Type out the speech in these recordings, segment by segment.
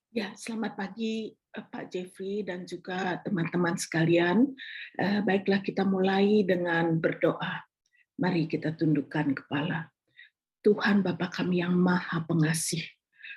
Ya, selamat pagi Pak Jeffrey dan juga teman-teman sekalian. Baiklah kita mulai dengan berdoa. Mari kita tundukkan kepala. Tuhan Bapa kami yang Maha Pengasih.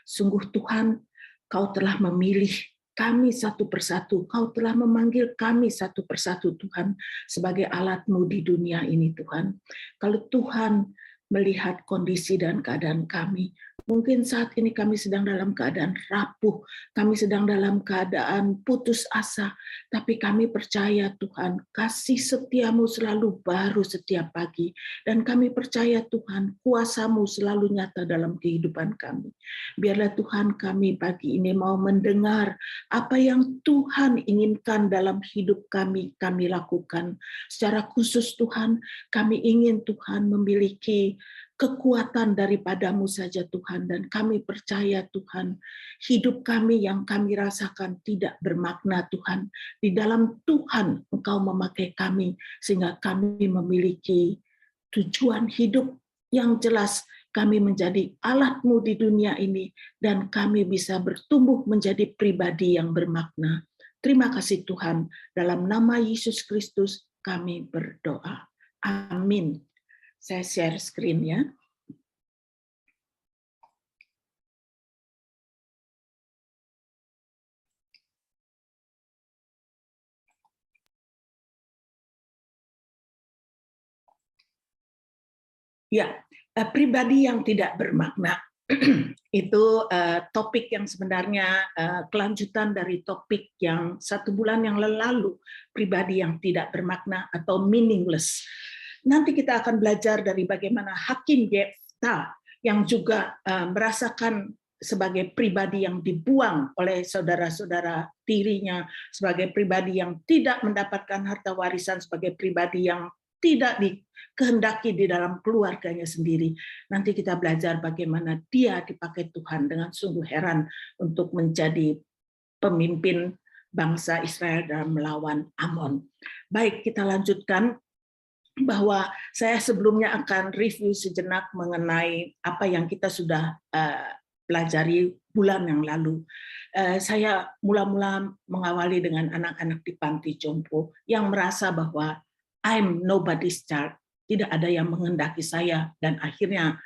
Sungguh Tuhan, Kau telah memilih kami satu persatu. Kau telah memanggil kami satu persatu Tuhan sebagai alat-Mu di dunia ini Tuhan. Kalau Tuhan melihat kondisi dan keadaan kami, mungkin saat ini kami sedang dalam keadaan rapuh, kami sedang dalam keadaan putus asa, tapi kami percaya Tuhan, kasih setiamu selalu baru setiap pagi. Dan kami percaya Tuhan, kuasa-Mu selalu nyata dalam kehidupan kami. Biarlah Tuhan kami pagi ini mau mendengar apa yang Tuhan inginkan dalam hidup kami lakukan. Secara khusus Tuhan, kami ingin Tuhan memiliki kekuatan daripada-Mu saja Tuhan, dan kami percaya Tuhan, hidup kami yang kami rasakan tidak bermakna Tuhan. Di dalam Tuhan Engkau memakai kami, sehingga kami memiliki tujuan hidup yang jelas, kami menjadi alat-Mu di dunia ini, dan kami bisa bertumbuh menjadi pribadi yang bermakna. Terima kasih Tuhan, dalam nama Yesus Kristus kami berdoa. Amin. Saya share screen ya. Ya, pribadi yang tidak bermakna. Itu topik yang sebenarnya kelanjutan dari topik yang 1 bulan yang lalu, pribadi yang tidak bermakna atau meaningless. Nanti kita akan belajar dari bagaimana Hakim Yefta yang juga merasakan sebagai pribadi yang dibuang oleh saudara-saudara tirinya, sebagai pribadi yang tidak mendapatkan harta warisan, sebagai pribadi yang tidak dikehendaki di dalam keluarganya sendiri. Nanti kita belajar bagaimana dia dipakai Tuhan dengan sungguh heran untuk menjadi pemimpin bangsa Israel dalam melawan Amon. Baik, kita lanjutkan bahwa saya sebelumnya akan review sejenak mengenai apa yang kita sudah pelajari bulan yang lalu. Saya mula-mula mengawali dengan anak-anak di panti jompo yang merasa bahwa I'm nobody's child, tidak ada yang menghendaki saya, dan akhirnya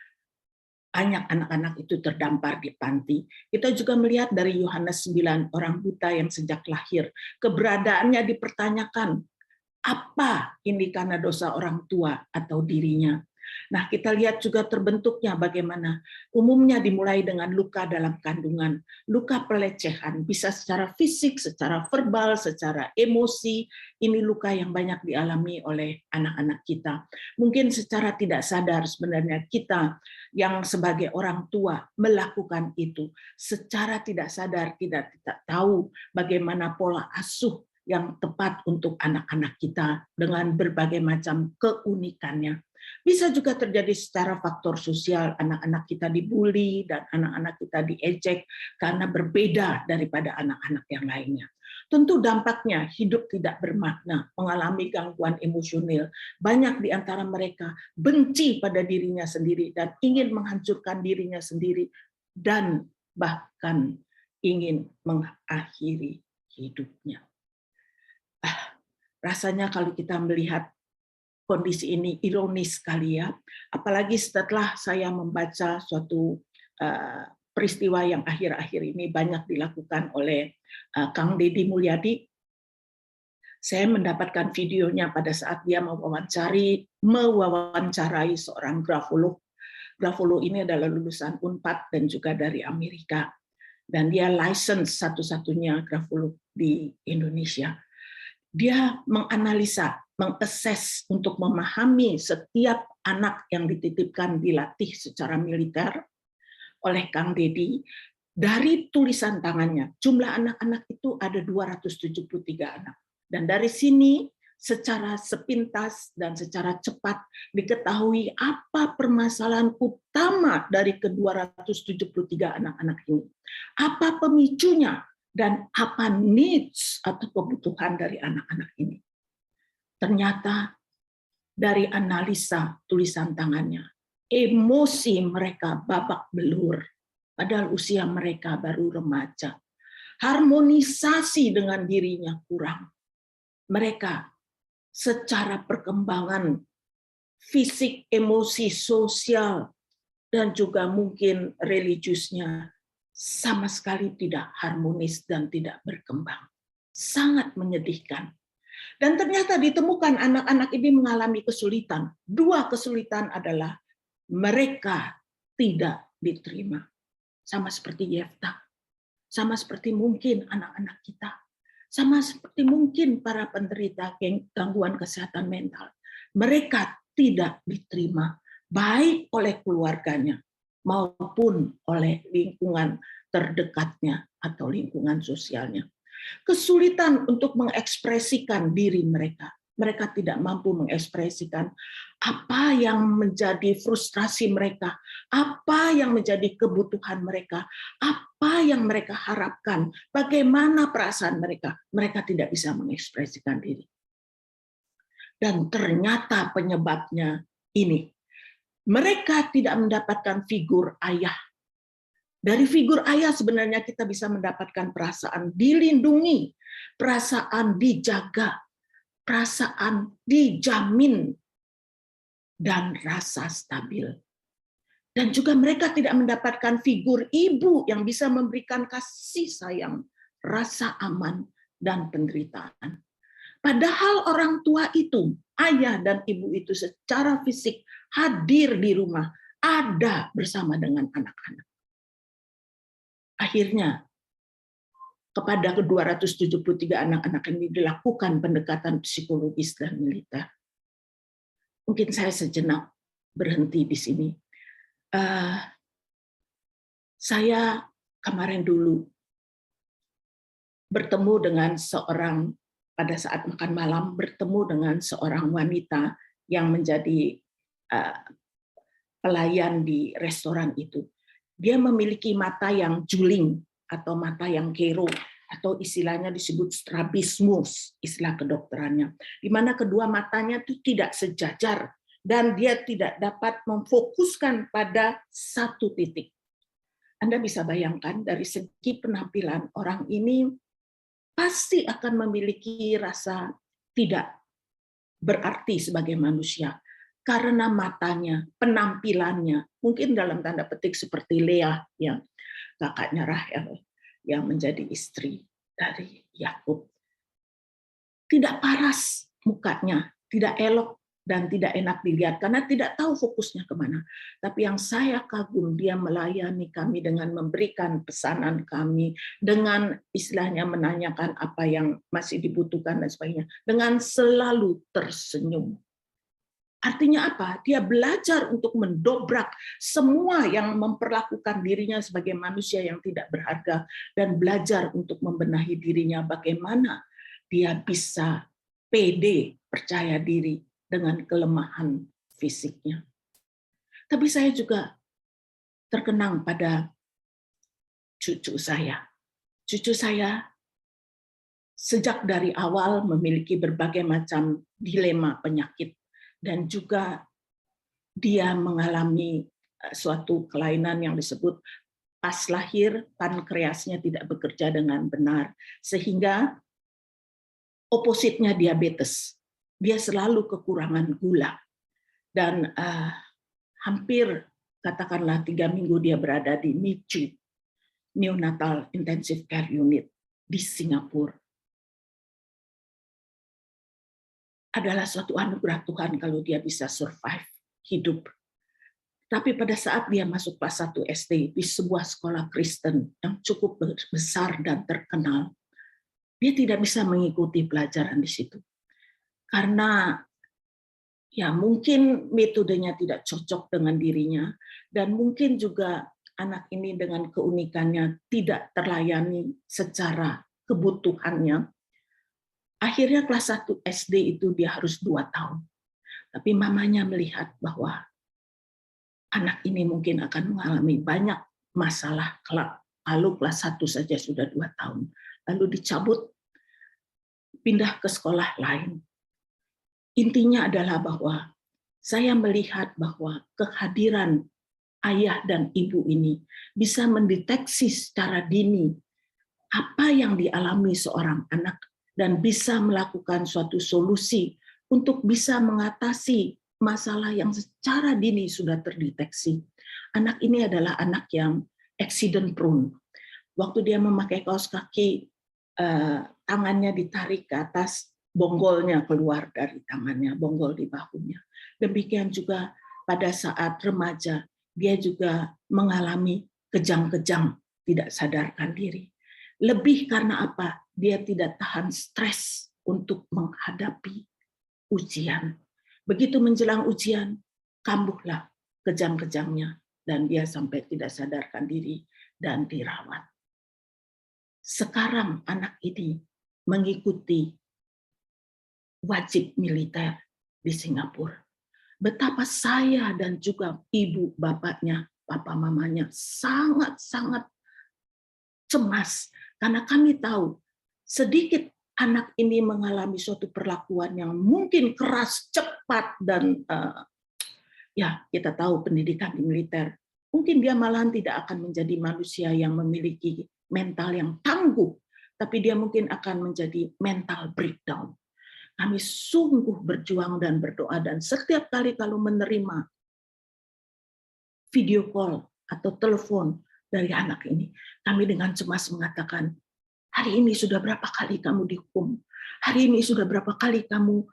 banyak anak-anak itu terdampar di panti. Kita juga melihat dari Yohanes 9, orang buta yang sejak lahir, keberadaannya dipertanyakan, apa ini karena dosa orang tua atau dirinya. Nah, kita lihat juga terbentuknya bagaimana umumnya dimulai dengan luka dalam kandungan, luka pelecehan, bisa secara fisik, secara verbal, secara emosi. Ini luka yang banyak dialami oleh anak-anak kita. Mungkin secara tidak sadar sebenarnya kita yang sebagai orang tua melakukan itu. Secara tidak sadar kita tidak tahu bagaimana pola asuh yang tepat untuk anak-anak kita dengan berbagai macam keunikannya. Bisa juga terjadi secara faktor sosial, anak-anak kita dibully dan anak-anak kita diejek karena berbeda daripada anak-anak yang lainnya. Tentu dampaknya hidup tidak bermakna, mengalami gangguan emosional. Banyak di antara mereka benci pada dirinya sendiri dan ingin menghancurkan dirinya sendiri dan bahkan ingin mengakhiri hidupnya. Rasanya kalau kita melihat kondisi ini ironis sekali ya, apalagi setelah saya membaca suatu peristiwa yang akhir-akhir ini banyak dilakukan oleh Kang Deddy Mulyadi. Saya mendapatkan videonya pada saat dia mewawancarai seorang grafolog. Grafolog ini adalah lulusan Unpad dan juga dari Amerika, dan dia license satu-satunya grafolog di Indonesia. Dia menganalisa, mengakses untuk memahami setiap anak yang dititipkan dilatih secara militer oleh Kang Deddy. Dari tulisan tangannya, jumlah anak-anak itu ada 273 anak. Dan dari sini secara sepintas dan secara cepat diketahui apa permasalahan utama dari ke-273 anak-anak ini. Apa pemicunya? Dan apa needs atau kebutuhan dari anak-anak ini. Ternyata dari analisa tulisan tangannya, emosi mereka babak belur, padahal usia mereka baru remaja. harmonisasi dengan dirinya kurang. Mereka secara perkembangan fisik, emosi, sosial, dan juga mungkin religiusnya sama sekali tidak harmonis dan tidak berkembang. Sangat menyedihkan. Dan ternyata ditemukan anak-anak ini mengalami kesulitan. Dua kesulitan adalah mereka tidak diterima. Sama seperti Yefta. Sama seperti mungkin anak-anak kita. Sama seperti mungkin para penderita gangguan kesehatan mental. Mereka tidak diterima baik oleh keluarganya maupun oleh lingkungan terdekatnya atau lingkungan sosialnya. Kesulitan untuk mengekspresikan diri mereka. Mereka tidak mampu mengekspresikan apa yang menjadi frustrasi mereka, apa yang menjadi kebutuhan mereka, apa yang mereka harapkan, bagaimana perasaan mereka. Mereka tidak bisa mengekspresikan diri. Dan ternyata penyebabnya ini. Mereka tidak mendapatkan figur ayah. Dari figur ayah sebenarnya kita bisa mendapatkan perasaan dilindungi, perasaan dijaga, perasaan dijamin, dan rasa stabil. Dan juga mereka tidak mendapatkan figur ibu yang bisa memberikan kasih sayang, rasa aman, dan penderitaan. Padahal orang tua itu, ayah dan ibu itu secara fisik hadir di rumah, ada bersama dengan anak-anak. Akhirnya, kepada ke-273 anak-anak ini dilakukan pendekatan psikologis dan militer. Mungkin saya sejenak berhenti di sini. Saya kemarin dulu bertemu dengan seorang, pada saat makan malam, bertemu dengan seorang wanita yang menjadi pelayan di restoran itu. Dia memiliki mata yang juling atau mata yang kero, atau istilahnya disebut strabismus, istilah kedokterannya, di mana kedua matanya itu tidak sejajar dan dia tidak dapat memfokuskan pada satu titik. Anda bisa bayangkan dari segi penampilan orang ini pasti akan memiliki rasa tidak berarti sebagai manusia. Karena matanya, penampilannya, mungkin dalam tanda petik seperti Leah, yang kakaknya Rahel, yang menjadi istri dari Yakub. Tidak paras mukanya, tidak elok dan tidak enak dilihat, karena tidak tahu fokusnya kemana. Tapi yang saya kagum, dia melayani kami dengan memberikan pesanan kami, dengan istilahnya menanyakan apa yang masih dibutuhkan dan sebagainya, dengan selalu tersenyum. Artinya apa? Dia belajar untuk mendobrak semua yang memperlakukan dirinya sebagai manusia yang tidak berharga dan belajar untuk membenahi dirinya bagaimana dia bisa pede, percaya diri dengan kelemahan fisiknya. Tapi saya juga terkenang pada cucu saya. Cucu saya sejak dari awal memiliki berbagai macam dilema penyakit. Dan juga dia mengalami suatu kelainan yang disebut pas lahir pankreasnya tidak bekerja dengan benar, sehingga opositnya diabetes. Dia selalu kekurangan gula. Dan hampir katakanlah 3 minggu dia berada di NICU, Neonatal Intensive Care Unit di Singapura. Adalah suatu anugerah Tuhan kalau dia bisa survive, hidup. Tapi pada saat dia masuk kelas 1 SD di sebuah sekolah Kristen yang cukup besar dan terkenal, dia tidak bisa mengikuti pelajaran di situ. Karena ya mungkin metodenya tidak cocok dengan dirinya, dan mungkin juga anak ini dengan keunikannya tidak terlayani secara kebutuhannya. Akhirnya kelas 1 SD itu dia harus 2 tahun. Tapi mamanya melihat bahwa anak ini mungkin akan mengalami banyak masalah kelak. Lalu kelas 1 saja sudah 2 tahun. Lalu dicabut, pindah ke sekolah lain. Intinya adalah bahwa saya melihat bahwa kehadiran ayah dan ibu ini bisa mendeteksi secara dini apa yang dialami seorang anak dan bisa melakukan suatu solusi untuk bisa mengatasi masalah yang secara dini sudah terdeteksi. Anak ini adalah anak yang accident prone. Waktu dia memakai kaos kaki, tangannya ditarik ke atas, bonggolnya keluar dari tangannya, bonggol di bahunya. Demikian juga pada saat remaja, dia juga mengalami kejang-kejang, tidak sadarkan diri. Lebih karena apa? Dia tidak tahan stres untuk menghadapi ujian. Begitu menjelang ujian, kambuhlah kejang-kejangnya, dan dia sampai tidak sadarkan diri dan dirawat. Sekarang anak ini mengikuti wajib militer di Singapura. Betapa saya dan juga ibu bapaknya, papa mamanya sangat-sangat cemas karena kami tahu sedikit anak ini mengalami suatu perlakuan yang mungkin keras, cepat, dan ya kita tahu pendidikan di militer, mungkin dia malahan tidak akan menjadi manusia yang memiliki mental yang tangguh, tapi dia mungkin akan menjadi mental breakdown. Kami sungguh berjuang dan berdoa, dan setiap kali kalau menerima video call atau telepon dari anak ini, kami dengan cemas mengatakan, hari ini sudah berapa kali kamu dihukum, hari ini sudah berapa kali kamu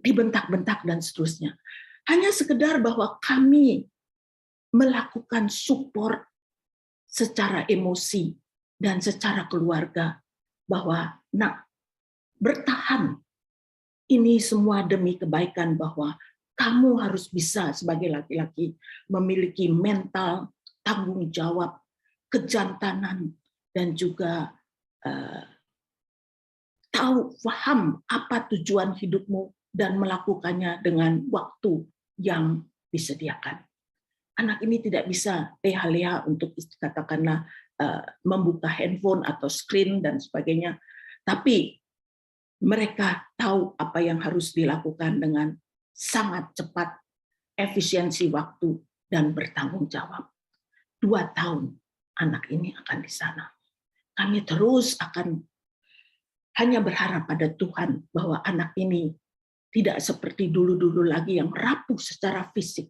dibentak-bentak, dan seterusnya. Hanya sekedar bahwa kami melakukan support secara emosi dan secara keluarga, bahwa nak, bertahan, ini semua demi kebaikan, bahwa kamu harus bisa sebagai laki-laki memiliki mental tanggung jawab, kejantanan, dan juga tahu, paham apa tujuan hidupmu, dan melakukannya dengan waktu yang disediakan. Anak ini tidak bisa leha-leha untuk katakanlah membuka handphone atau screen dan sebagainya, tapi mereka tahu apa yang harus dilakukan dengan sangat cepat, efisiensi waktu, dan bertanggung jawab. 2 tahun anak ini akan di sana. Kami terus akan hanya berharap pada Tuhan bahwa anak ini tidak seperti dulu-dulu lagi yang rapuh secara fisik,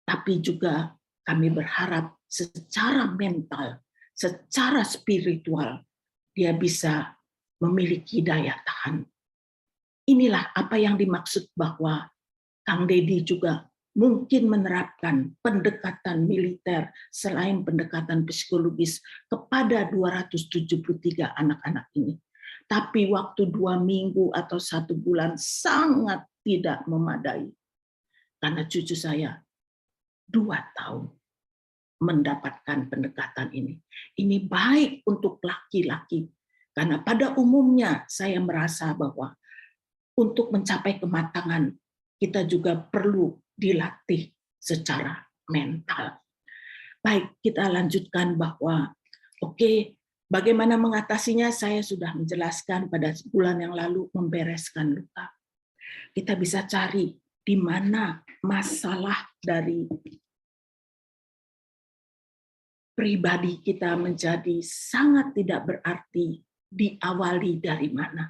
tapi juga kami berharap secara mental, secara spiritual, dia bisa memiliki daya tahan. Inilah apa yang dimaksud bahwa Kang Deddy juga mungkin menerapkan pendekatan militer selain pendekatan psikologis kepada 273 anak-anak ini. Tapi waktu 2 minggu atau 1 bulan sangat tidak memadai. Karena cucu saya 2 tahun mendapatkan pendekatan ini. Ini baik untuk laki-laki, karena pada umumnya saya merasa bahwa untuk mencapai kematangan, kita juga perlu dilatih secara mental. Baik, kita lanjutkan bahwa, oke, bagaimana mengatasinya saya sudah menjelaskan pada bulan yang lalu, membereskan luka. Kita bisa cari di mana masalah dari pribadi kita menjadi sangat tidak berarti, diawali dari mana.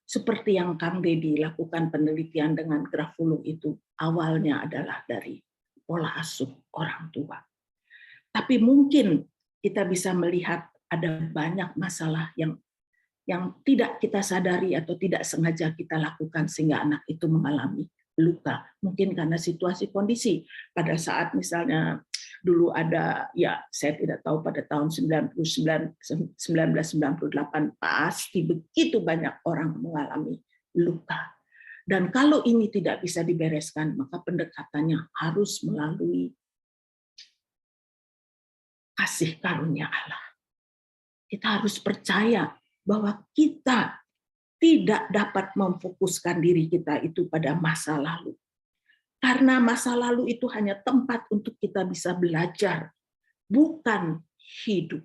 Seperti yang Kang Deddy lakukan penelitian dengan grafologi itu, awalnya adalah dari pola asuh orang tua. Tapi mungkin kita bisa melihat ada banyak masalah yang tidak kita sadari atau tidak sengaja kita lakukan sehingga anak itu mengalami luka. Mungkin karena situasi kondisi pada saat misalnya dulu ada, ya saya tidak tahu, pada tahun 1998 pasti begitu banyak orang mengalami luka. Dan kalau ini tidak bisa dibereskan, maka pendekatannya harus melalui kasih karunia Allah. Kita harus percaya bahwa kita tidak dapat memfokuskan diri kita itu pada masa lalu. Karena masa lalu itu hanya tempat untuk kita bisa belajar, bukan hidup.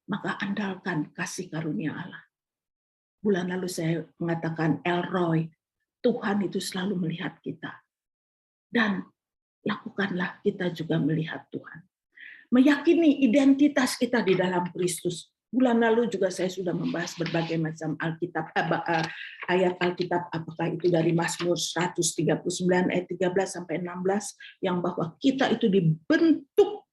Maka andalkan kasih karunia Allah. Bulan lalu saya mengatakan Elroy, Tuhan itu selalu melihat kita. Dan lakukanlah kita juga melihat Tuhan. meyakini identitas kita di dalam Kristus. Bulan lalu juga saya sudah membahas berbagai macam Alkitab, ayat Alkitab, apakah itu dari Mazmur 139 ayat 13 sampai 16, yang bahwa kita itu dibentuk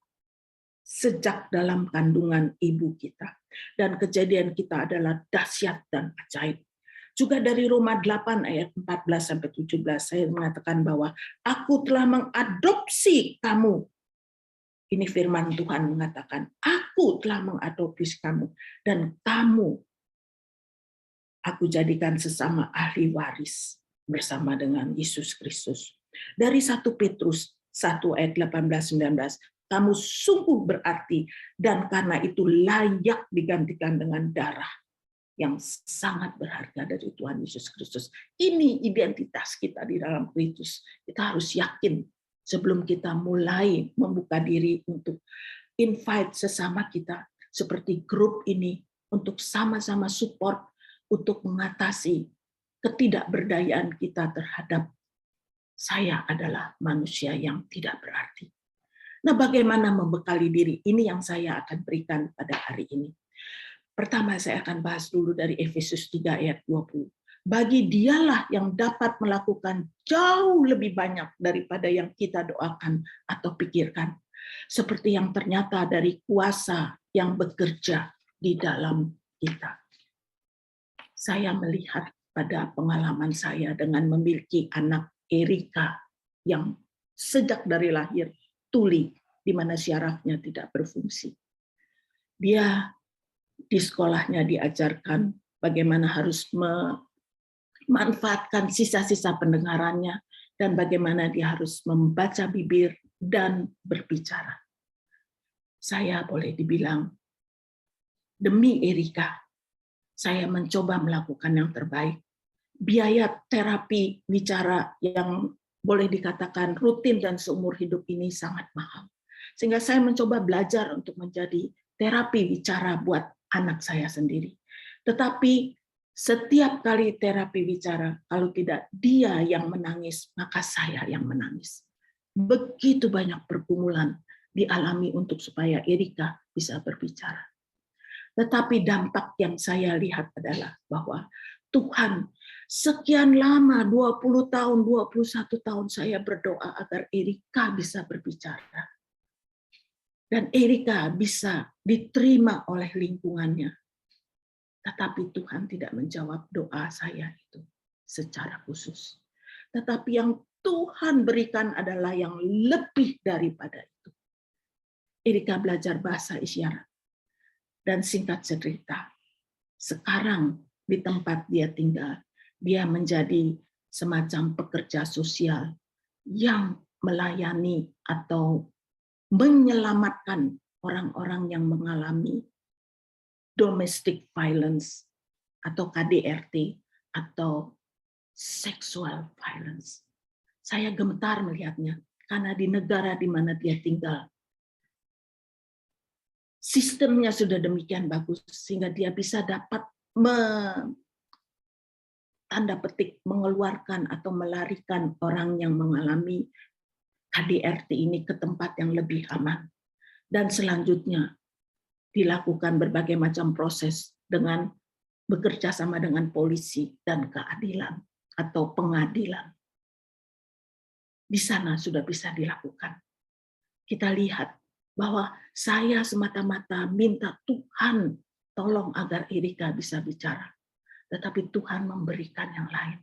sejak dalam kandungan ibu kita. Dan kejadian kita adalah dahsyat dan ajaib. Juga dari Roma 8 ayat 14 sampai 17 saya mengatakan bahwa aku telah mengadopsi kamu. Ini firman Tuhan mengatakan, aku telah mengadopsi kamu dan kamu aku jadikan sesama ahli waris bersama dengan Yesus Kristus. Dari 1 Petrus 1 ayat 18-19, kamu sungguh berarti dan karena itu layak digantikan dengan darah yang sangat berharga dari Tuhan Yesus Kristus. Ini identitas kita di dalam Kristus. Kita harus yakin sebelum kita mulai membuka diri untuk invite sesama kita seperti grup ini untuk sama-sama support untuk mengatasi ketidakberdayaan kita terhadap saya adalah manusia yang tidak berarti. Nah, bagaimana membekali diri? Ini yang saya akan berikan pada hari ini. Pertama, saya akan bahas dulu dari Efesus 3 ayat 20. Bagi dialah yang dapat melakukan jauh lebih banyak daripada yang kita doakan atau pikirkan. Seperti yang ternyata dari kuasa yang bekerja di dalam kita. Saya melihat pada pengalaman saya dengan memiliki anak Erika yang sejak dari lahir tuli, di mana syarafnya tidak berfungsi. Dia di sekolahnya diajarkan bagaimana harus memanfaatkan sisa-sisa pendengarannya dan bagaimana dia harus membaca bibir dan berbicara. Saya boleh dibilang, demi Erika, saya mencoba melakukan yang terbaik. Biaya terapi bicara yang boleh dikatakan rutin dan seumur hidup ini sangat mahal. Sehingga saya mencoba belajar untuk menjadi terapi bicara buat anak saya sendiri. Tetapi setiap kali terapi bicara, kalau tidak dia yang menangis, maka saya yang menangis. Begitu banyak pergumulan dialami untuk supaya Erika bisa berbicara. Tetapi dampak yang saya lihat adalah bahwa Tuhan sekian lama, 20 tahun, 21 tahun saya berdoa agar Erika bisa berbicara. Dan Erika bisa diterima oleh lingkungannya. Tetapi Tuhan tidak menjawab doa saya itu secara khusus. Tetapi yang Tuhan berikan adalah yang lebih daripada itu. Erika belajar bahasa isyarat. Dan singkat cerita, sekarang di tempat dia tinggal, dia menjadi semacam pekerja sosial yang melayani atau menyelamatkan orang-orang yang mengalami domestic violence atau KDRT atau sexual violence. Saya gemetar melihatnya karena di negara di mana dia tinggal sistemnya sudah demikian bagus sehingga dia bisa dapat tanda petik mengeluarkan atau melarikan orang yang mengalami KDRT ini ke tempat yang lebih aman. Dan selanjutnya dilakukan berbagai macam proses dengan bekerja sama dengan polisi dan keadilan atau pengadilan. Di sana sudah bisa dilakukan. Kita lihat bahwa saya semata-mata minta Tuhan tolong agar Erika bisa bicara. Tetapi Tuhan memberikan yang lain.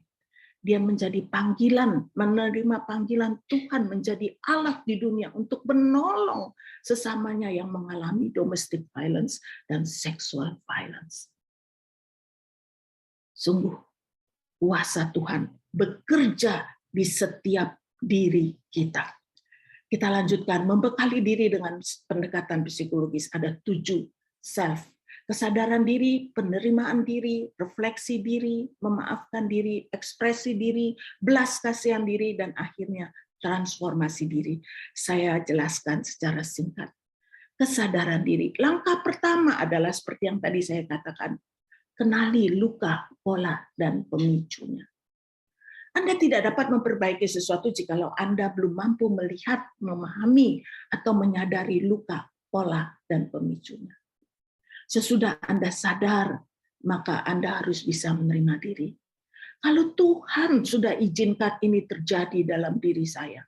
Dia menjadi panggilan, menerima panggilan Tuhan menjadi alat di dunia untuk menolong sesamanya yang mengalami domestic violence dan sexual violence. Sungguh, kuasa Tuhan bekerja di setiap diri kita. Kita lanjutkan, membekali diri dengan pendekatan psikologis. Ada 7 self. Kesadaran diri, penerimaan diri, refleksi diri, memaafkan diri, ekspresi diri, belas kasihan diri, dan akhirnya transformasi diri. Saya jelaskan secara singkat. Kesadaran diri. Langkah pertama adalah seperti yang tadi saya katakan, kenali luka, pola, dan pemicunya. Anda tidak dapat memperbaiki sesuatu jikalau Anda belum mampu melihat, memahami, atau menyadari luka, pola dan pemicunya. Sesudah Anda sadar, maka Anda harus bisa menerima diri. Kalau Tuhan sudah izinkan ini terjadi dalam diri saya,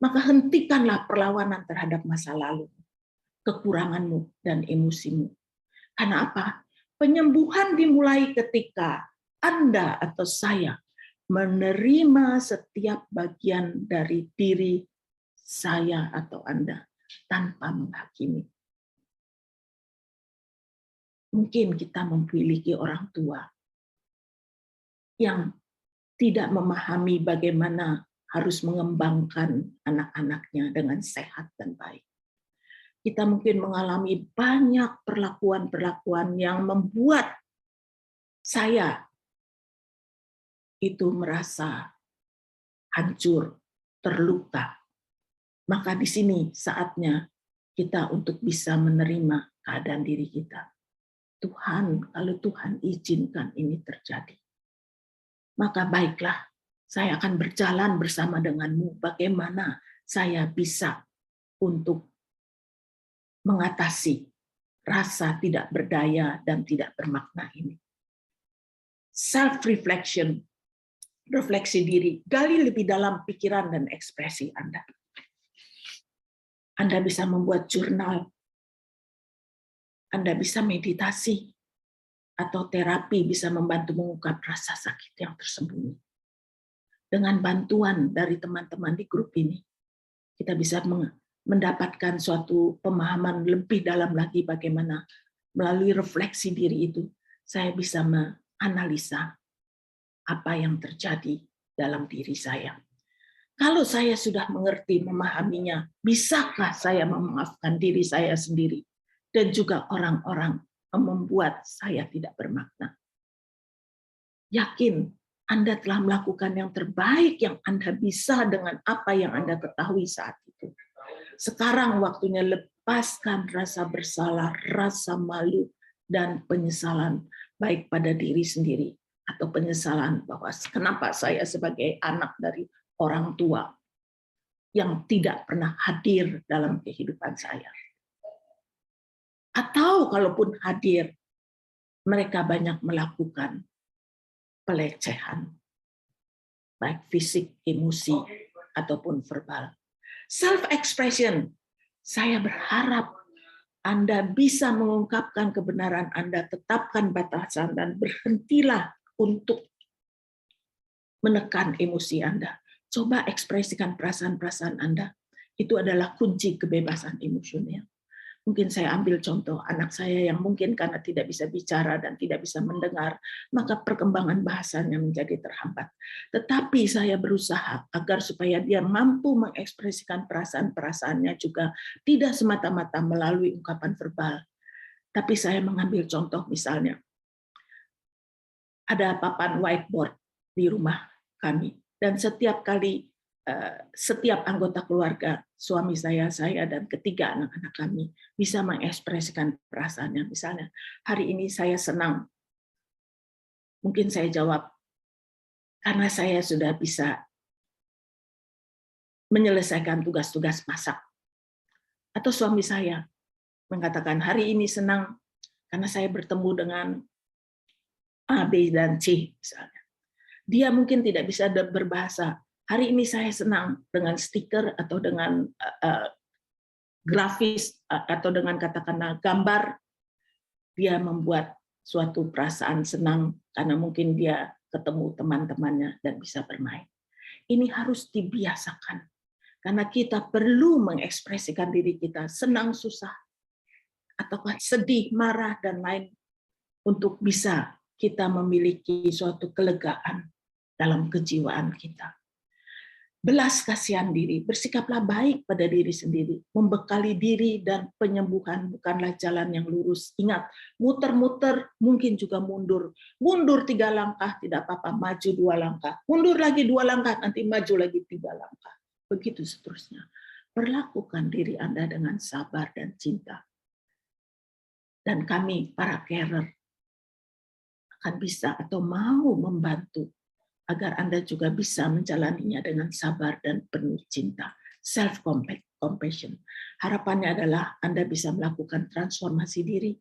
maka hentikanlah perlawanan terhadap masa lalu, kekuranganmu dan emosimu. Karena apa? Penyembuhan dimulai ketika Anda atau saya menerima setiap bagian dari diri saya atau Anda tanpa menghakimi. Mungkin kita memiliki orang tua yang tidak memahami bagaimana harus mengembangkan anak-anaknya dengan sehat dan baik. Kita mungkin mengalami banyak perlakuan-perlakuan yang membuat saya itu merasa hancur, terluka. Maka di sini saatnya kita untuk bisa menerima keadaan diri kita. Tuhan, kalau Tuhan izinkan ini terjadi, maka baiklah, saya akan berjalan bersama denganmu bagaimana saya bisa untuk mengatasi rasa tidak berdaya dan tidak bermakna ini. Self-reflection, refleksi diri, gali lebih dalam pikiran dan ekspresi Anda. Anda bisa membuat jurnal, Anda bisa meditasi, atau terapi bisa membantu mengungkap rasa sakit yang tersembunyi. Dengan bantuan dari teman-teman di grup ini, kita bisa mendapatkan suatu pemahaman lebih dalam lagi bagaimana melalui refleksi diri itu, saya bisa menganalisa apa yang terjadi dalam diri saya. Kalau saya sudah mengerti, memahaminya, bisakah saya memaafkan diri saya sendiri dan juga orang-orang yang membuat saya tidak bermakna? Yakin Anda telah melakukan yang terbaik yang Anda bisa dengan apa yang Anda ketahui saat itu. Sekarang waktunya lepaskan rasa bersalah, rasa malu, dan penyesalan baik pada diri sendiri atau penyesalan bahwa kenapa saya sebagai anak dari orang tua yang tidak pernah hadir dalam kehidupan saya. Atau kalaupun hadir, mereka banyak melakukan pelecehan, baik fisik, emosi, ataupun verbal. Self-expression, saya berharap Anda bisa mengungkapkan kebenaran Anda, tetapkan batasan, dan berhentilah untuk menekan emosi Anda. Coba ekspresikan perasaan-perasaan Anda. Itu adalah kunci kebebasan emosional. Mungkin saya ambil contoh anak saya yang mungkin karena tidak bisa bicara dan tidak bisa mendengar, maka perkembangan bahasanya menjadi terhambat. Tetapi saya berusaha agar supaya dia mampu mengekspresikan perasaan-perasaannya juga tidak semata-mata melalui ungkapan verbal. Tapi saya mengambil contoh misalnya, ada papan whiteboard di rumah kami, dan setiap kali setiap anggota keluarga, suami saya, dan ketiga anak-anak kami bisa mengekspresikan perasaannya. Misalnya, hari ini saya senang. Mungkin saya jawab, karena saya sudah bisa menyelesaikan tugas-tugas masak. Atau suami saya mengatakan, hari ini senang karena saya bertemu dengan A, B, dan C. Misalnya. Dia mungkin tidak bisa berbahasa. Hari ini saya senang dengan stiker atau dengan grafis atau dengan katakanlah gambar, dia membuat suatu perasaan senang karena mungkin dia ketemu teman-temannya dan bisa bermain. Ini harus dibiasakan karena kita perlu mengekspresikan diri kita senang, susah, atau sedih, marah, dan lain untuk bisa kita memiliki suatu kelegaan dalam kejiwaan kita. Belas kasihan diri, bersikaplah baik pada diri sendiri, membekali diri dan penyembuhan bukanlah jalan yang lurus. Ingat, muter-muter mungkin juga mundur. Mundur 3 langkah, tidak apa-apa, maju 2 langkah. Mundur lagi 2 langkah, nanti maju lagi 3 langkah. Begitu seterusnya. Perlakukan diri Anda dengan sabar dan cinta. Dan kami, para carer, akan bisa atau mau membantu agar Anda juga bisa menjalaninya dengan sabar dan penuh cinta. Self-compassion. compassion. Harapannya adalah Anda bisa melakukan transformasi diri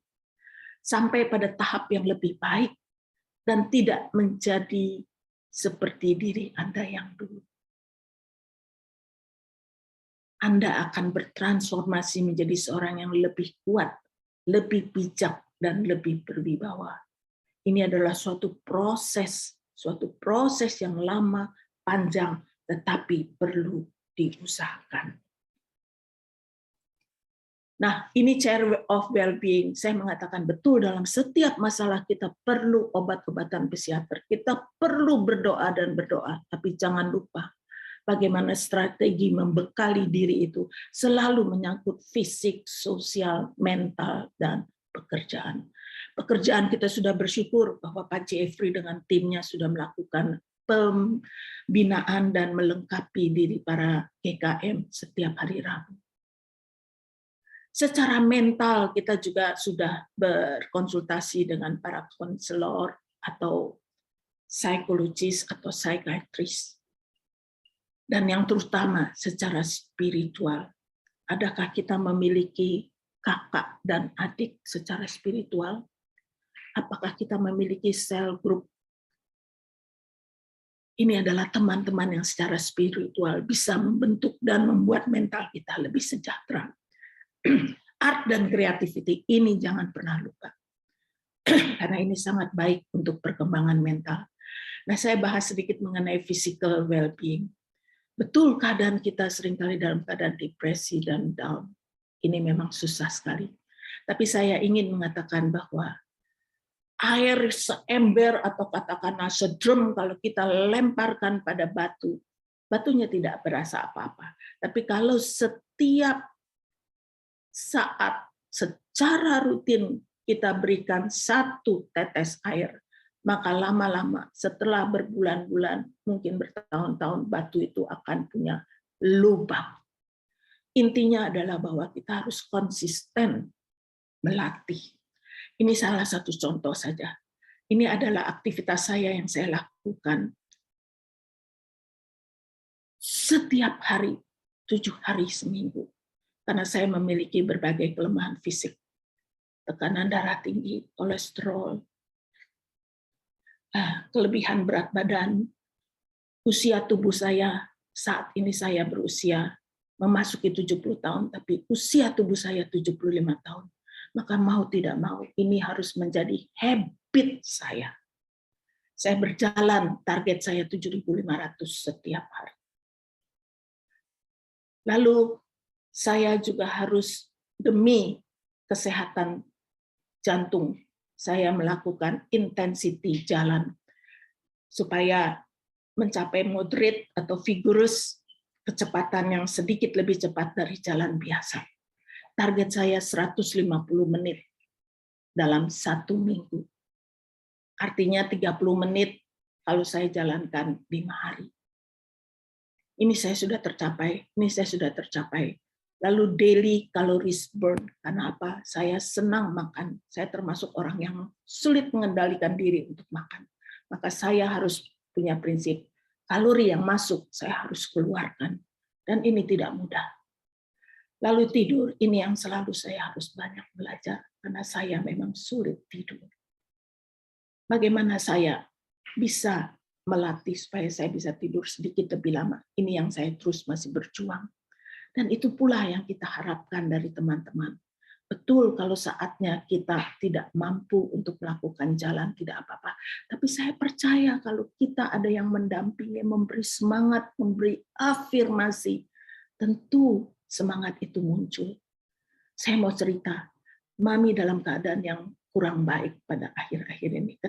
sampai pada tahap yang lebih baik dan tidak menjadi seperti diri Anda yang dulu. Anda akan bertransformasi menjadi seorang yang lebih kuat, lebih bijak, dan lebih berwibawa. Ini adalah suatu proses yang lama, panjang, tetapi perlu diusahakan. Nah, ini chair of well-being. Saya mengatakan betul, dalam setiap masalah kita perlu obat-obatan psikiater. Kita perlu berdoa dan berdoa, tapi jangan lupa bagaimana strategi membekali diri itu selalu menyangkut fisik, sosial, mental, dan pekerjaan. Pekerjaan kita sudah bersyukur bahwa Pak Jeffrey dengan timnya sudah melakukan pembinaan dan melengkapi diri para GKM setiap hari Rabu. Secara mental kita juga sudah berkonsultasi dengan para konselor atau psikologis atau psikiatris. Dan yang terutama secara spiritual, adakah kita memiliki kakak dan adik secara spiritual? Apakah kita memiliki sel group? Ini adalah teman-teman yang secara spiritual bisa membentuk dan membuat mental kita lebih sejahtera. Art dan creativity ini jangan pernah lupa. Karena ini sangat baik untuk perkembangan mental. Nah, saya bahas sedikit mengenai physical well-being. Betul, keadaan kita seringkali dalam keadaan depresi dan down. Ini memang susah sekali. Tapi saya ingin mengatakan bahwa air seember atau katakanlah sedrum kalau kita lemparkan pada batu, batunya tidak berasa apa-apa. Tapi kalau setiap saat secara rutin kita berikan satu tetes air, maka lama-lama setelah berbulan-bulan, mungkin bertahun-tahun, batu itu akan punya lubang. Intinya adalah bahwa kita harus konsisten melatih. Ini salah satu contoh saja. Ini adalah aktivitas saya yang saya lakukan setiap hari, 7 hari seminggu. Karena saya memiliki berbagai kelemahan fisik, tekanan darah tinggi, kolesterol, kelebihan berat badan, usia tubuh saya, saat ini saya berusia memasuki 70 tahun, tapi usia tubuh saya 75 tahun. Maka mau tidak mau, ini harus menjadi habit saya. Saya berjalan, target saya 7.500 setiap hari. Lalu, saya juga harus demi kesehatan jantung, saya melakukan intensity jalan supaya mencapai moderate atau vigorous, kecepatan yang sedikit lebih cepat dari jalan biasa. Target saya 150 menit dalam 1 minggu. Artinya 30 menit kalau saya jalankan 5 hari. Ini saya sudah tercapai. Lalu daily calories burn. Karena apa? Saya senang makan. Saya termasuk orang yang sulit mengendalikan diri untuk makan. Maka saya harus punya prinsip, kalori yang masuk saya harus keluarkan. Dan ini tidak mudah. Lalu tidur, ini yang selalu saya harus banyak belajar. Karena saya memang sulit tidur. Bagaimana saya bisa melatih supaya saya bisa tidur sedikit lebih lama? Ini yang saya terus masih berjuang. Dan itu pula yang kita harapkan dari teman-teman. Betul kalau saatnya kita tidak mampu untuk melakukan jalan, tidak apa-apa. Tapi saya percaya kalau kita ada yang mendampingi, memberi semangat, memberi afirmasi, tentu semangat itu muncul. Saya mau cerita, Mami dalam keadaan yang kurang baik pada akhir-akhir ini.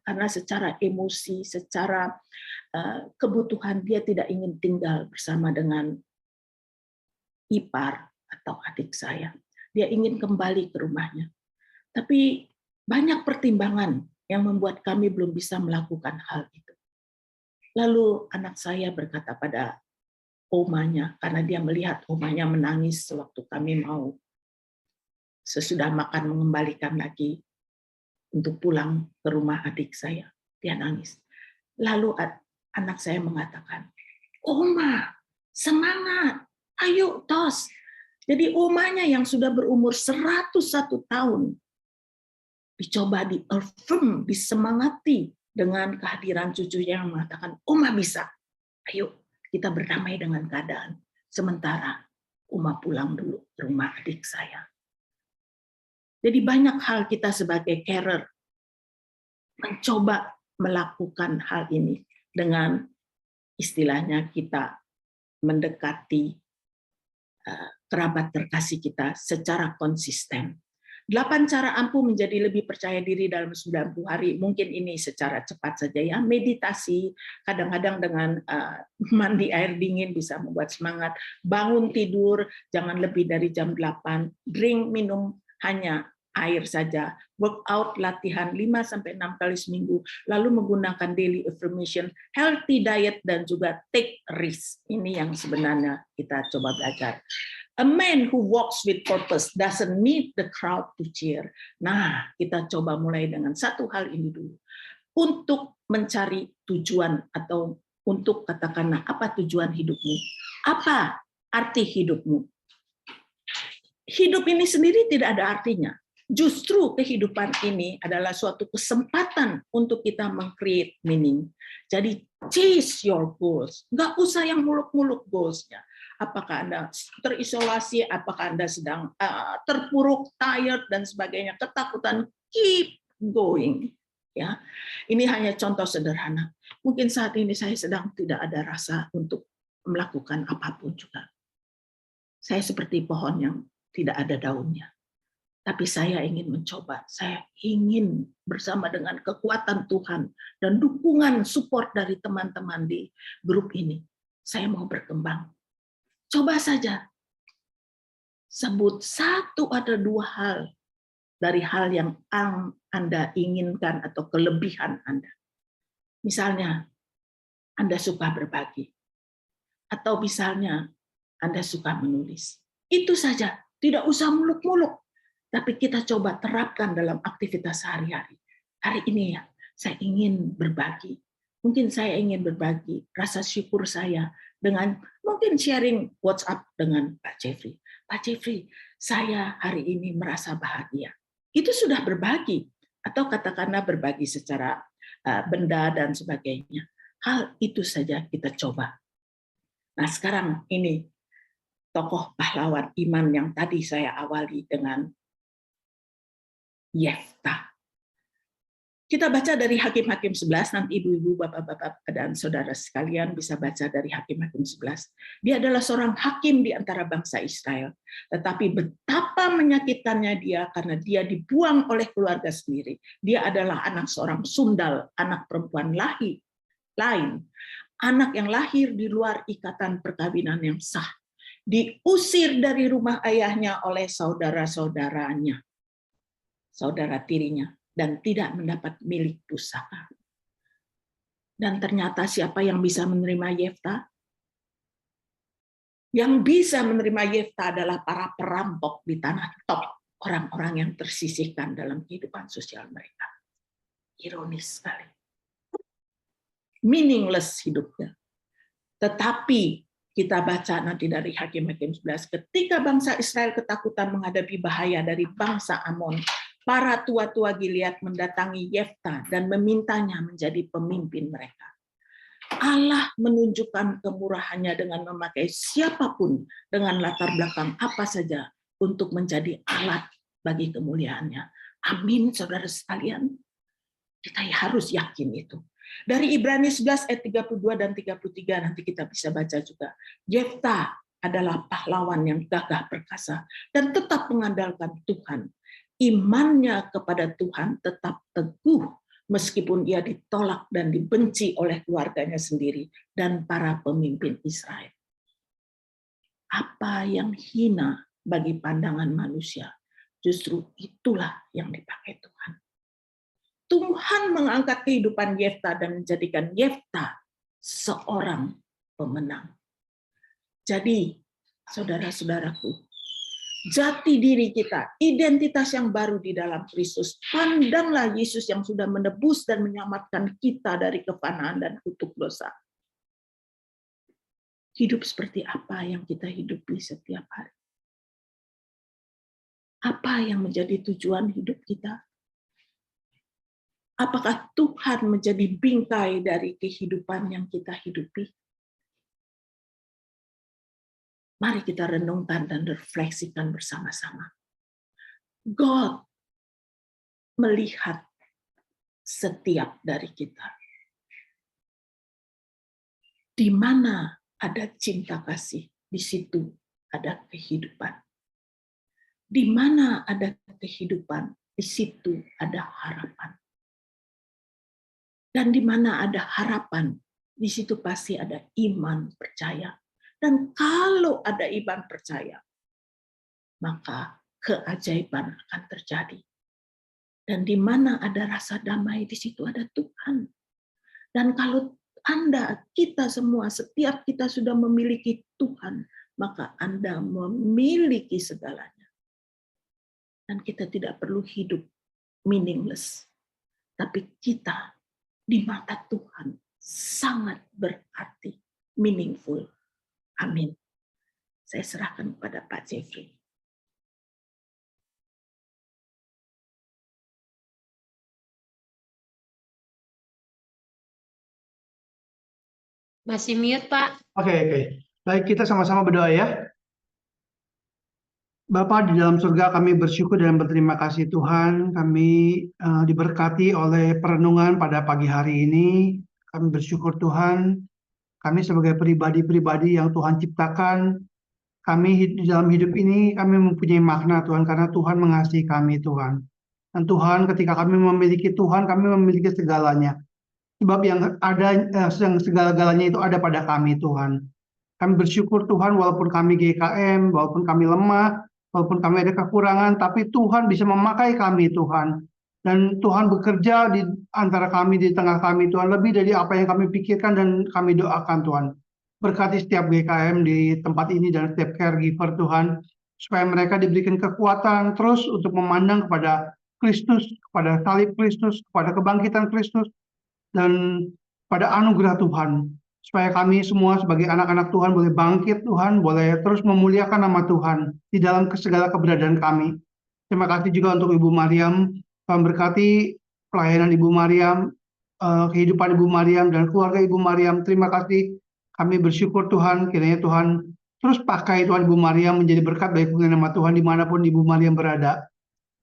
Karena secara emosi, secara kebutuhan, dia tidak ingin tinggal bersama dengan ipar atau adik saya. Dia ingin kembali ke rumahnya. Tapi banyak pertimbangan yang membuat kami belum bisa melakukan hal itu. Lalu anak saya berkata pada omanya, karena dia melihat omanya menangis sewaktu kami mau sesudah makan mengembalikan lagi untuk pulang ke rumah adik saya. Dia nangis. Lalu anak saya mengatakan, "Oma, semangat. Ayo tos. Jadi omanya yang sudah berumur 101 tahun dicoba di-affirm, disemangati dengan kehadiran cucunya yang mengatakan, Oma bisa. Ayo kita berdamai dengan keadaan. Sementara Oma pulang dulu ke rumah adik saya. Jadi banyak hal kita sebagai carer mencoba melakukan hal ini dengan istilahnya kita mendekati kerabat terkasih kita secara konsisten. 8 cara ampuh menjadi lebih percaya diri dalam 90 hari. Mungkin ini secara cepat saja ya. Meditasi, kadang-kadang dengan mandi air dingin bisa membuat semangat. Bangun tidur, jangan lebih dari jam 8. Minum hanya air saja. Workout, latihan 5-6 kali seminggu. Lalu menggunakan daily affirmation, healthy diet, dan juga take risk. Ini yang sebenarnya kita coba belajar. A man who walks with purpose doesn't need the crowd to cheer. Nah, kita coba mulai dengan satu hal ini dulu. Untuk mencari tujuan atau untuk katakanlah apa tujuan hidupmu? Apa arti hidupmu? Hidup ini sendiri tidak ada artinya. Justru kehidupan ini adalah suatu kesempatan untuk kita meng-create meaning. Jadi chase your goals. Nggak usah yang muluk-muluk goals-nya. Apakah Anda terisolasi, apakah Anda sedang terpuruk, tired, dan sebagainya, ketakutan, keep going. Ya, ini hanya contoh sederhana. Mungkin saat ini saya sedang tidak ada rasa untuk melakukan apapun juga. Saya seperti pohon yang tidak ada daunnya. Tapi saya ingin mencoba, saya ingin bersama dengan kekuatan Tuhan dan dukungan support dari teman-teman di grup ini, saya mau berkembang. Coba saja, sebut satu atau dua hal dari hal yang Anda inginkan atau kelebihan Anda. Misalnya, Anda suka berbagi. Atau misalnya, Anda suka menulis. Itu saja, tidak usah muluk-muluk. Tapi kita coba terapkan dalam aktivitas sehari-hari. Hari ini ya, saya ingin berbagi. Mungkin saya ingin berbagi rasa syukur saya dengan mungkin sharing WhatsApp dengan Pak Jeffrey. Pak Jeffrey, saya hari ini merasa bahagia. Itu sudah berbagi. Atau katakanlah berbagi secara benda dan sebagainya. Hal itu saja kita coba. Nah sekarang ini tokoh pahlawan iman yang tadi saya awali dengan Yefta. Kita baca dari Hakim-Hakim 11, nanti ibu-ibu, bapak-bapak, dan saudara sekalian bisa baca dari Hakim-Hakim 11. Dia adalah seorang hakim di antara bangsa Israel. Tetapi betapa menyakitkannya dia karena dia dibuang oleh keluarga sendiri. Dia adalah anak seorang sundal, anak perempuan lain. Anak yang lahir di luar ikatan perkawinan yang sah. Diusir dari rumah ayahnya oleh saudara-saudaranya, saudara tirinya, dan tidak mendapat milik pusaka. Dan ternyata siapa yang bisa menerima Yefta? Yang bisa menerima Yefta adalah para perampok di tanah Top, orang-orang yang tersisihkan dalam kehidupan sosial mereka. Ironis sekali. Meaningless hidupnya. Tetapi kita baca nanti dari Hakim-Hakim 11, ketika bangsa Israel ketakutan menghadapi bahaya dari bangsa Amon, para tua-tua Gilead mendatangi Yefta dan memintanya menjadi pemimpin mereka. Allah menunjukkan kemurahannya dengan memakai siapapun dengan latar belakang apa saja untuk menjadi alat bagi kemuliaannya. Amin, saudara sekalian. Kita harus yakin itu. Dari Ibrani 11 ayat 32 dan 33 nanti kita bisa baca juga. Yefta adalah pahlawan yang gagah perkasa dan tetap mengandalkan Tuhan. Imannya kepada Tuhan tetap teguh meskipun ia ditolak dan dibenci oleh keluarganya sendiri dan para pemimpin Israel. Apa yang hina bagi pandangan manusia, justru itulah yang dipakai Tuhan. Tuhan mengangkat kehidupan Yefta dan menjadikan Yefta seorang pemenang. Jadi, saudara-saudaraku, jati diri kita, identitas yang baru di dalam Kristus, pandanglah Yesus yang sudah menebus dan menyelamatkan kita dari kefanaan dan kutuk dosa. Hidup seperti apa yang kita hidupi setiap hari? Apa yang menjadi tujuan hidup kita? Apakah Tuhan menjadi bingkai dari kehidupan yang kita hidupi? Mari kita renungkan dan refleksikan bersama-sama. God melihat setiap dari kita. Di mana ada cinta kasih, di situ ada kehidupan. Di mana ada kehidupan, di situ ada harapan. Dan di mana ada harapan, di situ pasti ada iman percaya. Dan kalau ada iman percaya, maka keajaiban akan terjadi. Dan di mana ada rasa damai, di situ ada Tuhan. Dan kalau Anda, kita semua, setiap kita sudah memiliki Tuhan, maka Anda memiliki segalanya. Dan kita tidak perlu hidup meaningless. Tapi kita di mata Tuhan sangat berarti, meaningful. Amin. Saya serahkan kepada Pak Jeffrey. Masih mute, Pak. Oke. Baik, kita sama-sama berdoa ya. Bapa di dalam surga, kami bersyukur dan berterima kasih Tuhan. Kami diberkati oleh perenungan pada pagi hari ini. Kami bersyukur Tuhan, kami sebagai pribadi-pribadi yang Tuhan ciptakan, kami di dalam hidup ini kami mempunyai makna Tuhan, karena Tuhan mengasihi kami Tuhan. Dan Tuhan, ketika kami memiliki Tuhan, kami memiliki segalanya. Sebab yang ada, yang segala-galanya itu ada pada kami Tuhan. Kami bersyukur Tuhan, walaupun kami GKM, walaupun kami lemah, walaupun kami ada kekurangan, tapi Tuhan bisa memakai kami Tuhan. Dan Tuhan bekerja di antara kami, di tengah kami Tuhan, lebih dari apa yang kami pikirkan dan kami doakan Tuhan. Berkati setiap GKM di tempat ini dan setiap caregiver Tuhan, supaya mereka diberikan kekuatan terus untuk memandang kepada Kristus, kepada salib Kristus, kepada kebangkitan Kristus, dan pada anugerah Tuhan. Supaya kami semua sebagai anak-anak Tuhan boleh bangkit Tuhan, boleh terus memuliakan nama Tuhan di dalam segala keberadaan kami. Terima kasih juga untuk Ibu Mariam, Tuhan berkati pelayanan Ibu Mariam, kehidupan Ibu Mariam dan keluarga Ibu Mariam. Terima kasih, kami bersyukur Tuhan, kiranya Tuhan terus pakai Tuhan Ibu Mariam menjadi berkat bagi kemuliaan nama Tuhan dimanapun Ibu Mariam berada.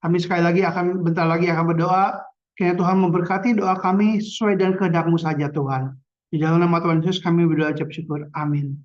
Kami sekali lagi bentar lagi akan berdoa, kiranya Tuhan memberkati doa kami sesuai dengan kehendak-Mu saja Tuhan. Di dalam nama Tuhan Yesus kami berdoa ucap syukur. Amin.